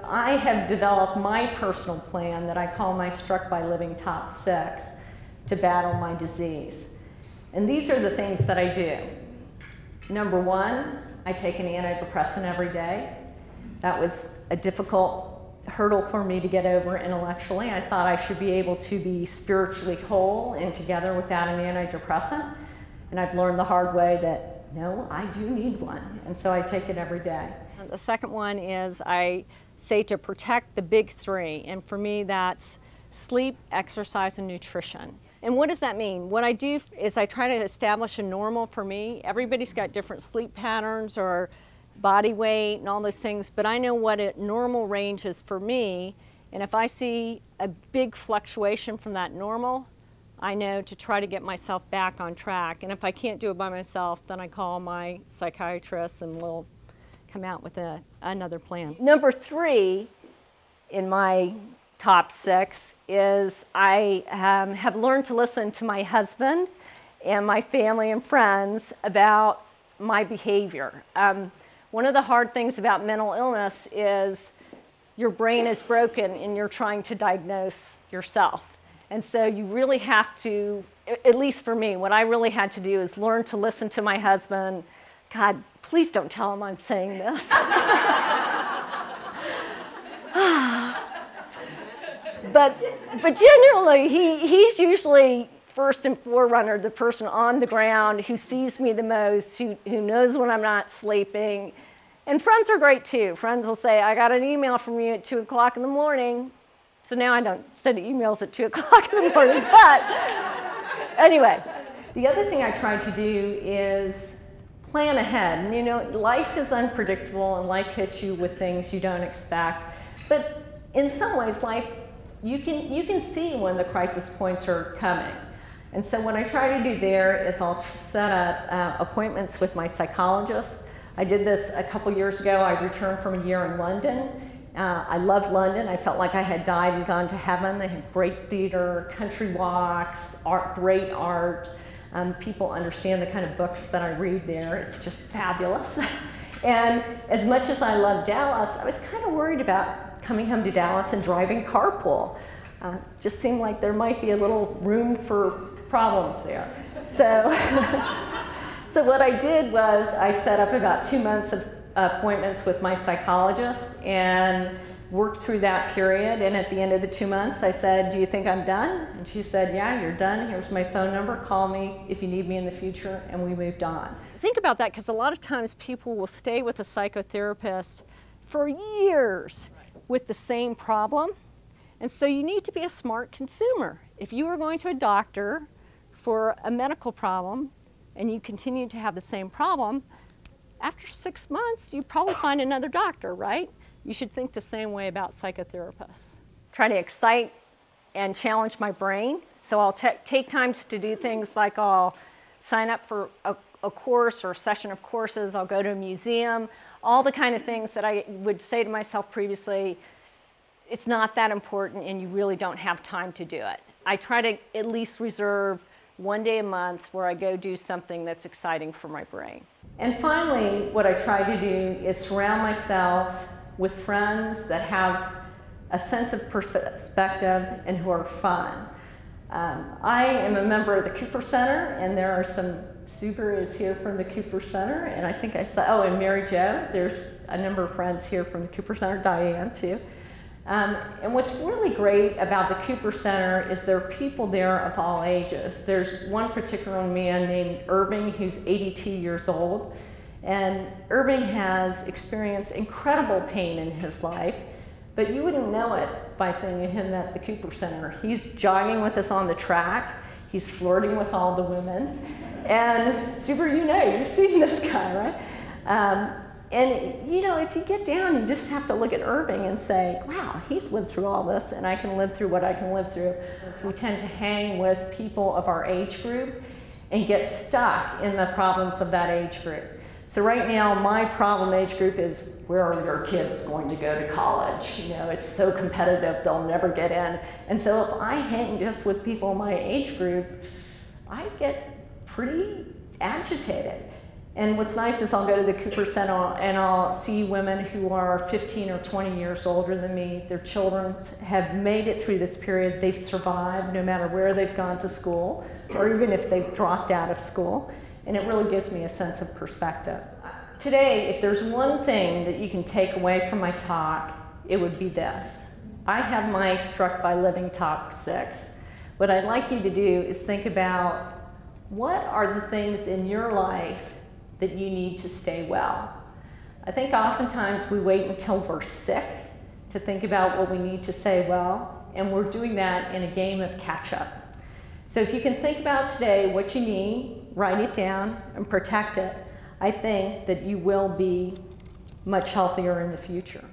I have developed my personal plan that I call my Struck by Living Top 6 to battle my disease. And these are the things that I do. Number one, I take an antidepressant every day. That was a difficult hurdle for me to get over intellectually. I thought I should be able to be spiritually whole and together without an antidepressant. And I've learned the hard way that, no, I do need one. And so I take it every day. The second one is I say to protect the big three. And for me, that's sleep, exercise, and nutrition. And what does that mean? What I do is I try to establish a normal for me. Everybody's got different sleep patterns or body weight and all those things, but I know what a normal range is for me. And if I see a big fluctuation from that normal, I know to try to get myself back on track. And if I can't do it by myself, then I call my psychiatrist and we'll come out with another plan. Number three in my top 6 is I have learned to listen to my husband and my family and friends about my behavior. One of the hard things about mental illness is your brain is broken and you're trying to diagnose yourself. And so you really have to, at least for me, what I really had to do is learn to listen to my husband. God, please don't tell him I'm saying this. But generally, he's usually first and forerunner, the person on the ground who sees me the most, who knows when I'm not sleeping. And friends are great too. Friends will say, I got an email from you at 2 o'clock in the morning. So now I don't send emails at 2 o'clock in the morning, but anyway. The other thing I try to do is plan ahead. And, you know, life is unpredictable and life hits you with things you don't expect. But in some ways, life, you can see when the crisis points are coming. And so what I try to do there is I'll set up appointments with my psychologist. I did this a couple years ago. I returned from a year in London. I loved London. I felt like I had died and gone to heaven. They had great theater, country walks, great art. People understand the kind of books that I read there. It's just fabulous. And as much as I love Dallas, I was kind of worried about coming home to Dallas and driving carpool. Just seemed like there might be a little room for problems there. So, so what I did was I set up about 2 months of appointments with my psychologist and worked through that period. And at the end of the 2 months, I said, do you think I'm done? And she said, yeah, you're done. Here's my phone number. Call me if you need me in the future. And we moved on. Think about that, because a lot of times people will stay with a psychotherapist for years with the same problem. And so you need to be a smart consumer. If you are going to a doctor for a medical problem and you continue to have the same problem, after 6 months, you probably find another doctor, right? You should think the same way about psychotherapists. Try to excite and challenge my brain. So I'll take time to do things like I'll sign up for a course or a session of courses. I'll go to a museum, all the kind of things that I would say to myself previously, it's not that important and you really don't have time to do it. I try to at least reserve 1 day a month where I go do something that's exciting for my brain. And finally, what I try to do is surround myself with friends that have a sense of perspective and who are fun. I am a member of the Cooper Center, and there are some, Suber is here from the Cooper Center, and I think I saw, oh, and Mary Jo, there's a number of friends here from the Cooper Center, Diane too. And what's really great about the Cooper Center is there are people there of all ages. There's one particular man named Irving who's 82 years old. And Irving has experienced incredible pain in his life, but you wouldn't know it by seeing him at the Cooper Center. He's jogging with us on the track. He's flirting with all the women. And Super, you know, you've seen this guy, right? And, you know, if you get down, you just have to look at Irving and say, wow, he's lived through all this, and I can live through what I can live through. So we tend to hang with people of our age group and get stuck in the problems of that age group. So right now, my problem age group is, where are your kids going to go to college? You know, it's so competitive, they'll never get in. And so if I hang just with people in my age group, I get pretty agitated. And what's nice is I'll go to the Cooper Center and I'll see women who are 15 or 20 years older than me. Their children have made it through this period. They've survived no matter where they've gone to school, or even if they've dropped out of school. And it really gives me a sense of perspective. Today, if there's one thing that you can take away from my talk, it would be this. I have my Struck by Living Top 6. What I'd like you to do is think about what are the things in your life that you need to stay well. I think oftentimes we wait until we're sick to think about what we need to stay well, and we're doing that in a game of catch up. So if you can think about today what you need, write it down, and protect it, I think that you will be much healthier in the future.